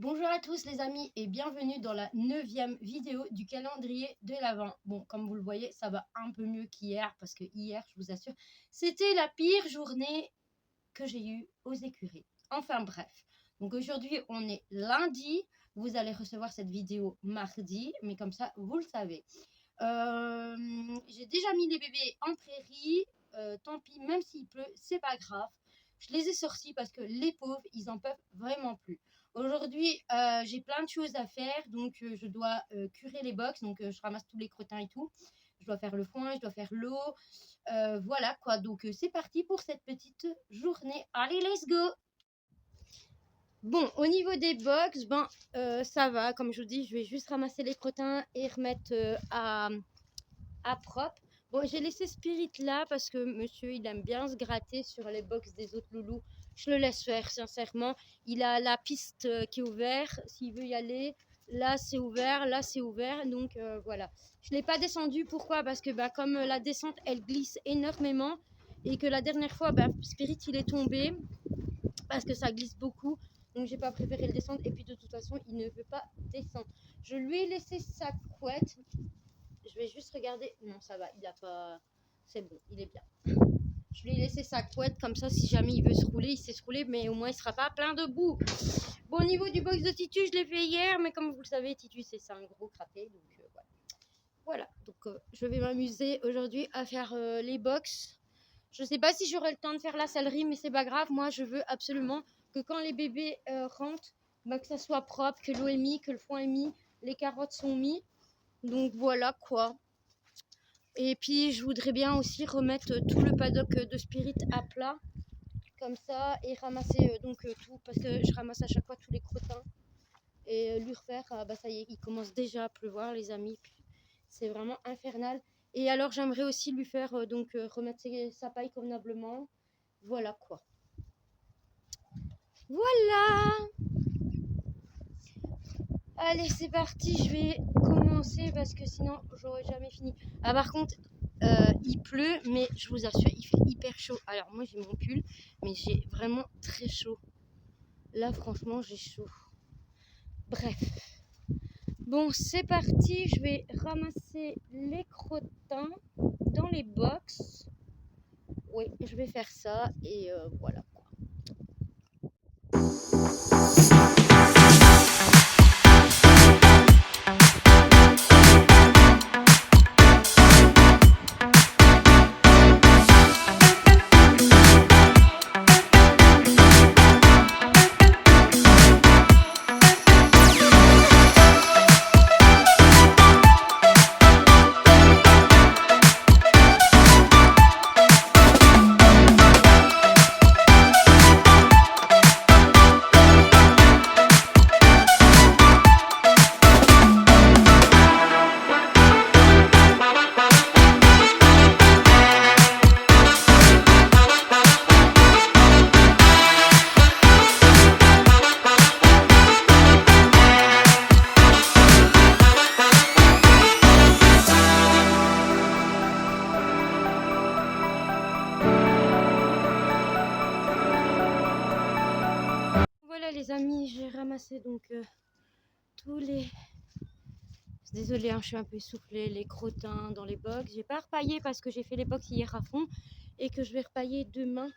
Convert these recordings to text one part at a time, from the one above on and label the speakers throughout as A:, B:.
A: Bonjour à tous les amis et bienvenue dans la 9e vidéo du calendrier de l'Avent. Bon, comme vous le voyez, ça va un peu mieux qu'hier parce que hier, je vous assure, c'était la pire journée que j'ai eue aux écuries. Enfin bref, donc aujourd'hui on est lundi, vous allez recevoir cette vidéo mardi, mais comme ça vous le savez. J'ai déjà mis les bébés en prairie, tant pis, même s'il pleut, c'est pas grave. Je les ai sortis parce que les pauvres, ils en peuvent vraiment plus. Aujourd'hui, j'ai plein de choses à faire, donc je dois curer les box, donc je ramasse tous les crottins et tout. Je dois faire le foin, je dois faire l'eau, voilà quoi. Donc c'est parti pour cette petite journée. Allez, let's go! Bon, au niveau des box, ça va. Comme je vous dis, je vais juste ramasser les crottins et remettre à propre. Bon, j'ai laissé Spirit là parce que monsieur, il aime bien se gratter sur les box des autres loulous. Je le laisse faire, sincèrement. Il a la piste qui est ouverte. S'il veut y aller, là, c'est ouvert. Là, c'est ouvert. Donc, voilà. Je ne l'ai pas descendu. Pourquoi? Parce que comme la descente, elle glisse énormément. Et que la dernière fois, Spirit, il est tombé parce que ça glisse beaucoup. Donc, j'ai pas préféré le descendre. Et puis, de toute façon, il ne veut pas descendre. Je lui ai laissé sa couette. Je vais juste regarder. Non, ça va, il a pas. C'est bon, il est bien. Je lui ai laissé sa couette, comme ça, si jamais il veut se rouler, il sait se rouler, mais au moins il sera pas plein de boue. Bon, au niveau du box de Titus, je l'ai fait hier, mais comme vous le savez, Titus, c'est un gros crapé. Donc voilà. Voilà, donc je vais m'amuser aujourd'hui à faire les box. Je sais pas si j'aurai le temps de faire la salerie, mais c'est pas grave. Moi, je veux absolument que quand les bébés rentrent, que ça soit propre, que l'eau est mise, que le foin est mis, les carottes sont mises. Donc voilà quoi. Et puis je voudrais bien aussi remettre tout le paddock de Spirit à plat. Comme ça. Et ramasser tout. Parce que je ramasse à chaque fois tous les crottins. Et lui refaire. Ça y est, il commence déjà à pleuvoir les amis. C'est vraiment infernal. Et alors j'aimerais aussi lui faire remettre sa paille convenablement. Voilà quoi. Voilà. Allez, c'est parti, je vais commencer parce que sinon j'aurais jamais fini. Ah, par contre, il pleut, mais je vous assure, il fait hyper chaud. Alors moi j'ai mon pull, mais j'ai vraiment très chaud. Là, franchement, j'ai chaud. Bref. Bon, c'est parti, je vais ramasser les crottins dans les box. Oui, je vais faire ça et voilà. Voilà les amis, j'ai ramassé donc tous les... Désolée, je suis un peu essoufflée, les crottins dans les box. J'ai pas repaillé parce que j'ai fait les box hier à fond et que je vais repailler demain.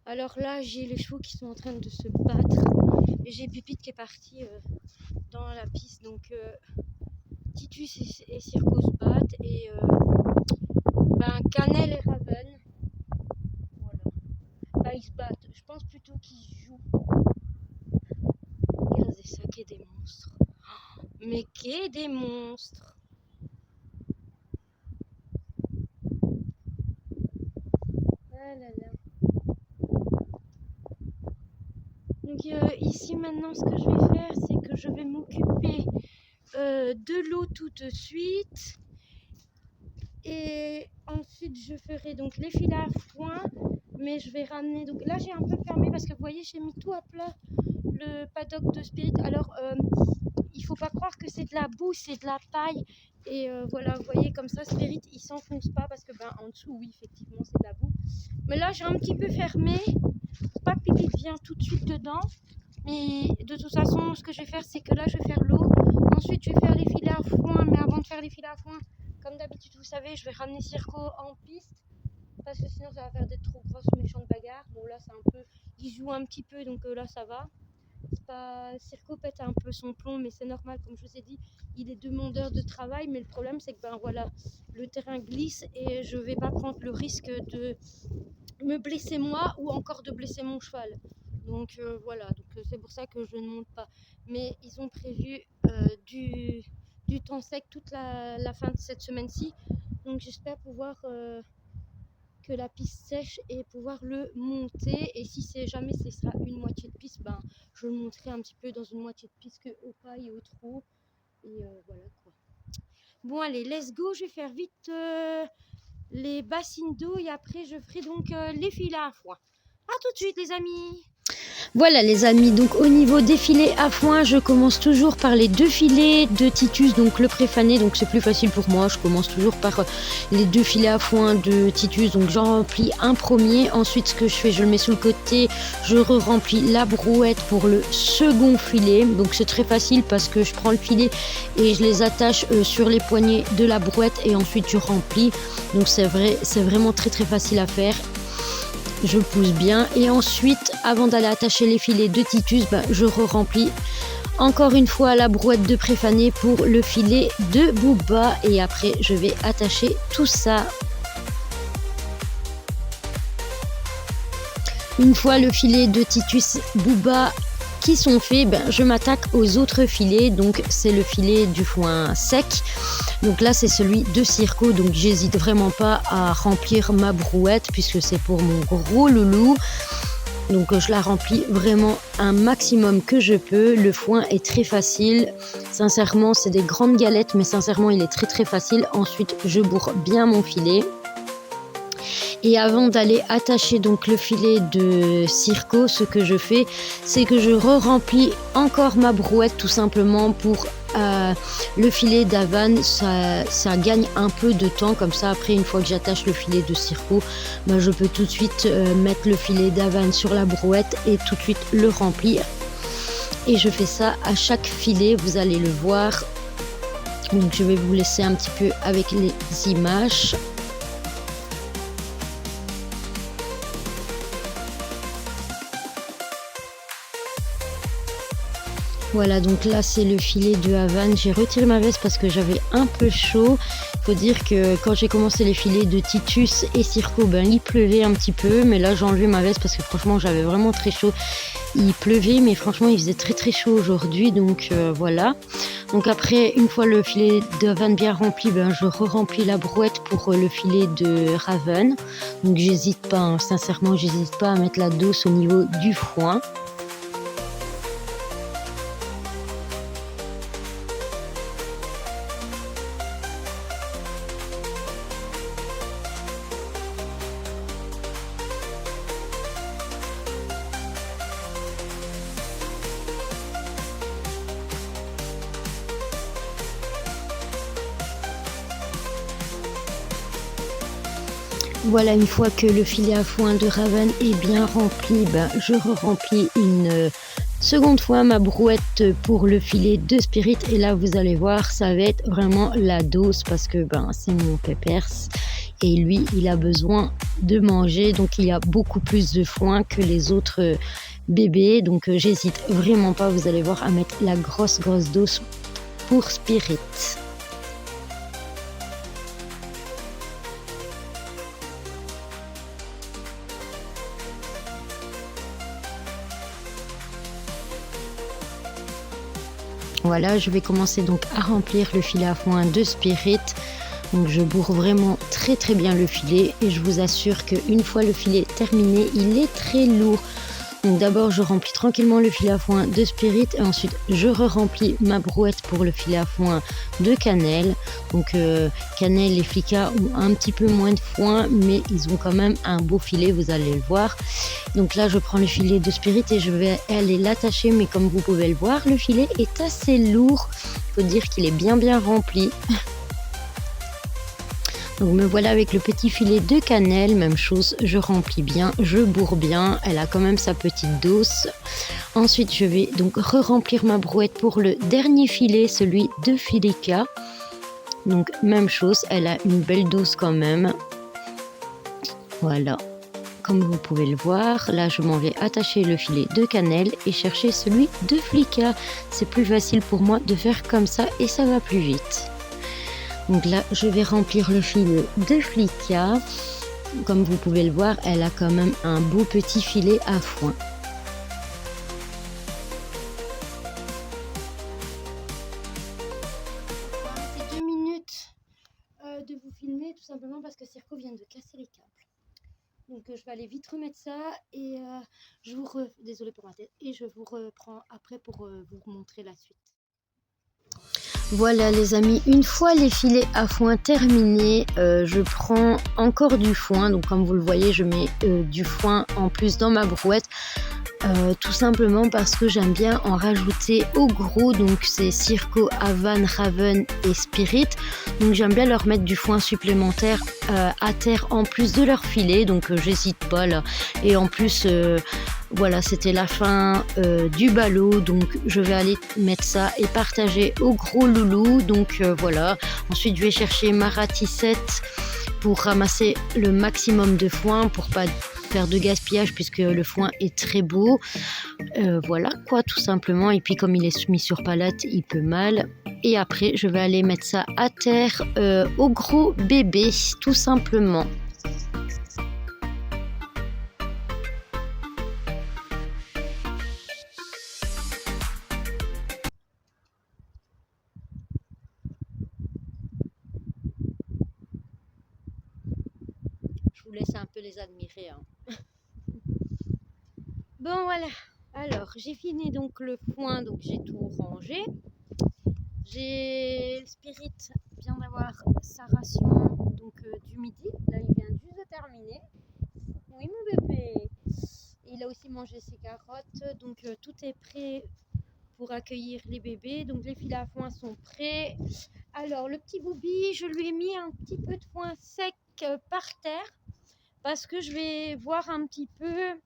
A: Alors là, j'ai les chevaux qui sont en train de se battre. Et j'ai Pupite qui est partie dans la piste. Donc Titus et Circo se battent. Et Cannelle et Raven. Voilà. Ils se battent. Je pense plutôt qu'ils jouent. Regardez ça, qu'est des monstres. Mais qu'est des monstres. Ah là là. Donc ici maintenant ce que je vais faire, c'est que je vais m'occuper de l'eau tout de suite. Et ensuite je ferai donc les filets à foin. Mais je vais ramener, donc là j'ai un peu fermé parce que vous voyez j'ai mis tout à plat le paddock de Spirit. Alors il faut pas croire que c'est de la boue, c'est de la paille. Et voilà, vous voyez comme ça Spirit il s'enfonce pas parce que en dessous oui effectivement c'est de la boue. Mais là j'ai un petit peu fermé pour pas que Pipite vienne tout de suite dedans. Mais de toute façon, ce que je vais faire, c'est que là, je vais faire l'eau. Ensuite, je vais faire les filets à foin. Mais avant de faire les filets à foin, comme d'habitude, vous savez, je vais ramener Circo en piste. Parce que sinon, ça va faire des trop grosses méchantes bagarres. Bon, là, c'est un peu... Il joue un petit peu, donc là, ça va. Circo pète un peu son plomb, mais c'est normal, comme je vous ai dit, il est demandeur de travail, mais le problème c'est que ben voilà, le terrain glisse et je vais pas prendre le risque de me blesser moi ou encore de blesser mon cheval. Donc voilà, donc c'est pour ça que je ne monte pas. Mais ils ont prévu du temps sec toute la fin de cette semaine-ci, donc j'espère pouvoir que la piste sèche et pouvoir le monter. Et si c'est jamais ce sera une moitié de piste, ben je le monterai un petit peu dans une moitié de piste que au paille et au trou. Et voilà quoi. Bon allez, let's go, je vais faire vite les bassines d'eau et après je ferai donc les filets à foin. A tout de suite les amis. Voilà les amis, donc au niveau des filets à foin, je commence toujours par les 2 filets de Titus, donc le préfané, donc c'est plus facile pour moi, je commence toujours par les 2 filets à foin de Titus, donc j'en remplis un premier, ensuite ce que je fais, je le mets sous le côté, je remplis la brouette pour le second filet, donc c'est très facile parce que je prends le filet et je les attache sur les poignets de la brouette et ensuite je remplis, donc c'est vraiment très facile à faire. Je pousse bien et ensuite avant d'aller attacher les filets de Titus, je remplis encore une fois la brouette de préfané pour le filet de Booba et après je vais attacher tout ça. Une fois le filet de Titus Booba qui sont faits, je m'attaque aux autres filets, donc c'est le filet du foin sec. Donc là c'est celui de Circo, donc j'hésite vraiment pas à remplir ma brouette puisque c'est pour mon gros loulou. Donc je la remplis vraiment un maximum que je peux. Le foin est très facile, sincèrement c'est des grandes galettes mais sincèrement il est très facile. Ensuite je bourre bien mon filet. Et avant d'aller attacher donc le filet de Circo, ce que je fais, c'est que je remplis encore ma brouette tout simplement pour le filet d'Havane. Ça gagne un peu de temps, comme ça après une fois que j'attache le filet de Circo, je peux tout de suite mettre le filet d'Havane sur la brouette et tout de suite le remplir. Et je fais ça à chaque filet, vous allez le voir. Donc je vais vous laisser un petit peu avec les images. Voilà, donc là c'est le filet de Havane. J'ai retiré ma veste parce que j'avais un peu chaud. Il faut dire que quand j'ai commencé les filets de Titus et Circo, il pleuvait un petit peu. Mais là j'ai enlevé ma veste parce que franchement j'avais vraiment très chaud. Il pleuvait mais franchement il faisait très chaud aujourd'hui. Donc voilà. Donc après, une fois le filet de Havane bien rempli, je re-remplis la brouette pour le filet de Raven. Donc j'hésite pas, sincèrement j'hésite pas à mettre la dose au niveau du foin. Voilà, une fois que le filet à foin de Raven est bien rempli, je re-remplis une seconde fois ma brouette pour le filet de Spirit. Et là, vous allez voir, ça va être vraiment la dose parce que c'est mon pépers. Et lui, il a besoin de manger, donc il y a beaucoup plus de foin que les autres bébés. Donc j'hésite vraiment pas, vous allez voir, à mettre la grosse dose pour Spirit. Voilà, je vais commencer donc à remplir le filet à foin de Spirit. Donc je bourre vraiment très bien le filet et je vous assure qu'une fois le filet terminé, il est très lourd. Donc d'abord je remplis tranquillement le filet à foin de Spirit et ensuite je re-remplis ma brouette pour le filet à foin de Cannelle. Donc Cannelle et Flicka ont un petit peu moins de foin mais ils ont quand même un beau filet, vous allez le voir. Donc là je prends le filet de Spirit et je vais aller l'attacher, mais comme vous pouvez le voir, le filet est assez lourd. Il faut dire qu'il est bien rempli. Donc me voilà avec le petit filet de Cannelle, même chose, je remplis bien, je bourre bien, elle a quand même sa petite dose. Ensuite, je vais donc re-remplir ma brouette pour le dernier filet, celui de Filika. Donc, même chose, elle a une belle dose quand même. Voilà, comme vous pouvez le voir, là je m'en vais attacher le filet de cannelle et chercher celui de Filika. C'est plus facile pour moi de faire comme ça et ça va plus vite. Donc là, je vais remplir le filet de Filika. Comme vous pouvez le voir, elle a quand même un beau petit filet à foin. C'est 2 minutes de vous filmer tout simplement parce que Circo vient de casser les câbles. Donc je vais aller vite remettre ça et désolée pour ma tête, et je vous reprends après pour vous montrer la suite. Voilà les amis, une fois les filets à foin terminés, je prends encore du foin. Donc comme vous le voyez, je mets du foin en plus dans ma brouette. Tout simplement parce que j'aime bien en rajouter au gros, donc c'est Circo, Havan, Raven et Spirit. Donc j'aime bien leur mettre du foin supplémentaire à terre en plus de leur filet, donc j'hésite pas là. Et en plus voilà, c'était la fin du ballot, donc je vais aller mettre ça et partager au gros loulou. Donc voilà, ensuite je vais chercher ma ratissette pour ramasser le maximum de foin pour pas faire de gaspillage puisque le foin est très beau. Voilà quoi, tout simplement. Et puis comme il est mis sur palette, il peut mal. Et après je vais aller mettre ça à terre au gros bébé, tout simplement. Je vous laisse un peu les admirer, hein. Bon voilà, alors j'ai fini donc le foin, donc j'ai tout rangé. J'ai Spirit vient d'avoir sa ration donc du midi, là il vient juste de terminer. Oui mon bébé. Il a aussi mangé ses carottes, donc tout est prêt pour accueillir les bébés. Donc les filets à foin sont prêts. Alors le petit Boubi, je lui ai mis un petit peu de foin sec par terre parce que je vais voir un petit peu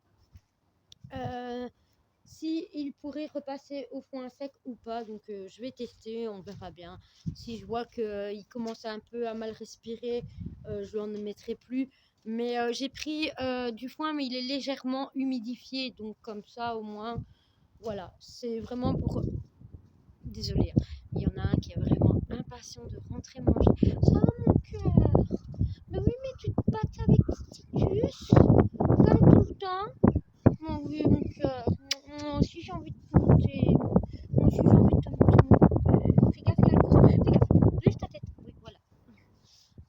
A: si il pourrait repasser au foin sec ou pas. Donc je vais tester, on verra bien. Si je vois qu'il commence un peu à mal respirer, je n'en mettrai plus. Mais j'ai pris du foin, mais il est légèrement humidifié, donc comme ça au moins, voilà, c'est vraiment pour... Désolée, il y en a un qui est vraiment impatient de rentrer manger. Ça va mon cœur. Mais oui, mais tu te battes avec Titus, comme tout le temps. Oh oui, mon cœur. Moi aussi, j'ai envie de te monter. Moi aussi, j'ai envie de te monter, mon bébé. Fais gaffe, il y a le course. Fais gaffe. Lève ta tête. Oui, voilà.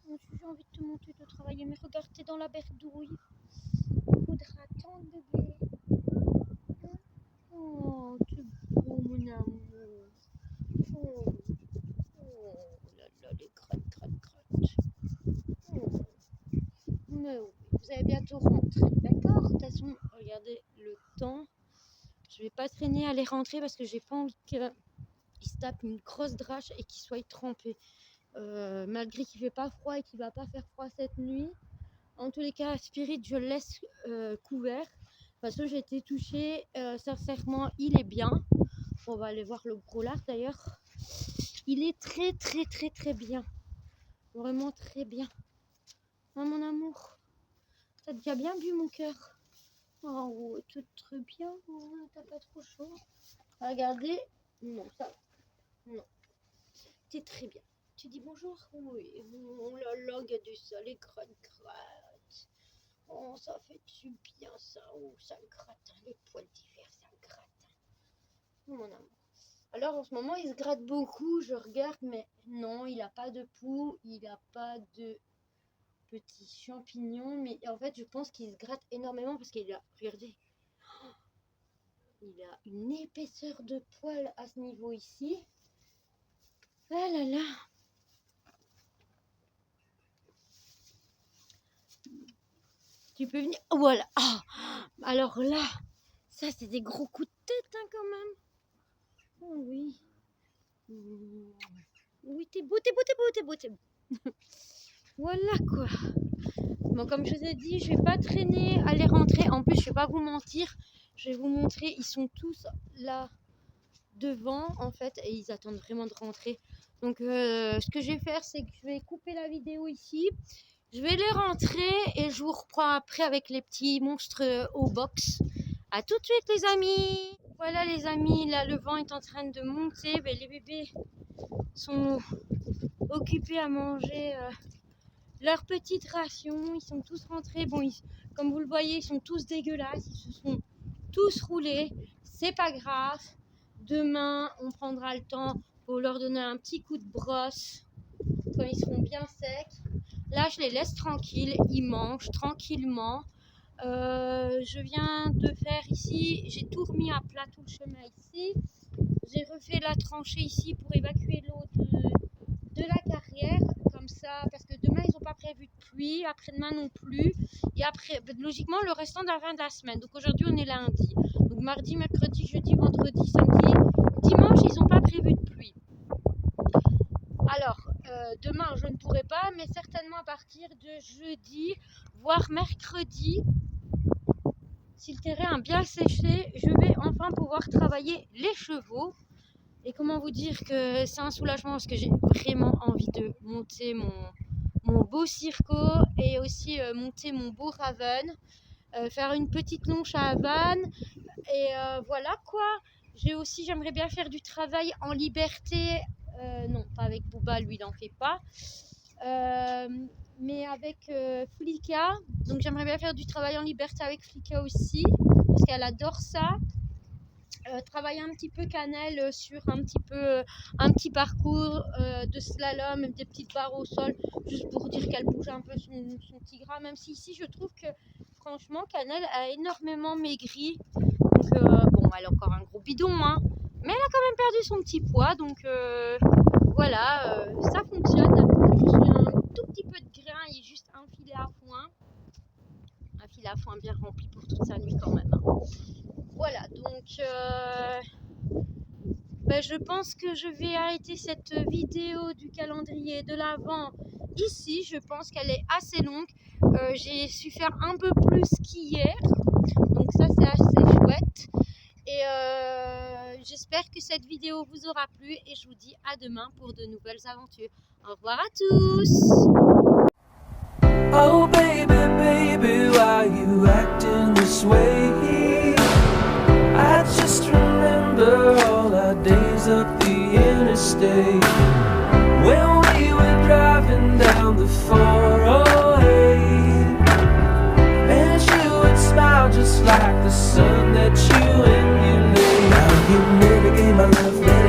A: Moi aussi, j'ai envie de te monter, de travailler. Mais regarde, t'es dans la berdouille. Faudra attendre, bébé. Oh, t'es beau, mon amour. Oh, oh là là, les grattes, grattes, grattes. Oh. Mais oui, vous allez bientôt rentrer, d'accord? De toute façon, regardez le temps. Je vais pas traîner à les rentrer parce que j'ai pas envie qu'ils se tapent une grosse drache et qu'ils soient trempés. Malgré qu'il fait pas froid et qu'il va pas faire froid cette nuit. En tous les cas, Spirit, je le laisse couvert parce que j'ai été touchée. Sincèrement, il est bien. On va aller voir le gros lard d'ailleurs. Il est très très très très bien. Vraiment très bien. Oh, mon amour, t'as déjà bien bu mon cœur? Oh, tout très bien. Oh, t'as pas trop chaud? Regardez. Non, ça va. Non. T'es très bien. Tu dis bonjour? Oui. Oh là là, regardez ça, les gratte. Oh, ça fait du bien ça. Oh, ça gratte. Les poils d'hiver, ça gratte. Oh, mon amour. Alors en ce moment, il se gratte beaucoup. Je regarde, mais non, il n'a pas de poux. Il n'a pas de petits champignons. Mais en fait, je pense qu'il se gratte énormément parce qu'il a... Regardez. Il a une épaisseur de poils à ce niveau ici. Ah là là. Tu peux venir. Oh, voilà. Ah, alors là, ça c'est des gros coups de tête hein, quand même. Oh oui. Oui, t'es beau, t'es beau, t'es beau, t'es beau, t'es beau. Voilà quoi. Bon, comme je vous ai dit, je vais pas traîner à les rentrer. En plus, je vais pas vous mentir, je vais vous montrer, ils sont tous là devant en fait et ils attendent vraiment de rentrer. Donc ce que je vais faire, c'est que je vais couper la vidéo ici. Je vais les rentrer et je vous reprends après avec les petits monstres au box. À tout de suite les amis. Voilà les amis, là le vent est en train de monter. Ben, les bébés sont occupés à manger leur petite ration. Ils sont tous rentrés. Bon, comme vous le voyez, ils sont tous dégueulasses. Ils se sont tous roulés. C'est pas grave. Demain, on prendra le temps pour leur donner un petit coup de brosse quand ils seront bien secs. Là, je les laisse tranquilles. Ils mangent tranquillement. Je viens de faire ici, j'ai tout remis à plat, tout le chemin ici. J'ai refait la tranchée ici pour évacuer l'eau de la carrière, comme ça, parce que demain ils n'ont pas prévu de pluie, après-demain non plus, et après, logiquement, le restant de la fin de la semaine. Donc aujourd'hui on est lundi, donc mardi, mercredi, jeudi, vendredi, samedi, dimanche ils n'ont pas prévu de pluie. Alors demain je ne pourrai pas, mais certainement à partir de jeudi, voire mercredi, si le terrain a bien séché, je vais enfin pouvoir travailler les chevaux. Et comment vous dire que c'est un soulagement parce que j'ai vraiment envie de monter mon beau circo et aussi monter mon beau Raven, faire une petite longe à Havane et voilà quoi. J'aimerais bien faire du travail en liberté, non pas avec Booba, lui il n'en fait pas, mais avec Flika. Donc j'aimerais bien faire du travail en liberté avec Flika aussi parce qu'elle adore ça. Travailler un petit peu cannelle sur un petit parcours de slalom, des petites barres au sol, juste pour dire qu'elle bouge un peu son petit gras, même si ici je trouve que franchement Cannelle a énormément maigri. Donc bon, elle a encore un gros bidon, hein, mais elle a quand même perdu son petit poids, donc voilà, ça fonctionne. Juste un tout petit peu de grain et juste un filet à foin bien rempli pour toute sa nuit quand même, hein. Voilà, donc je pense que je vais arrêter cette vidéo du calendrier de l'Avent ici. Je pense qu'elle est assez longue. J'ai su faire un peu plus qu'hier, donc ça c'est assez chouette. Et j'espère que cette vidéo vous aura plu et je vous dis à demain pour de nouvelles aventures. Au revoir à tous.
B: Oh baby, baby, why you acting this way? I just remember all our days up the interstate when we were driving down the 408, and you would smile just like the sun that you emulate. Now you never gave my love.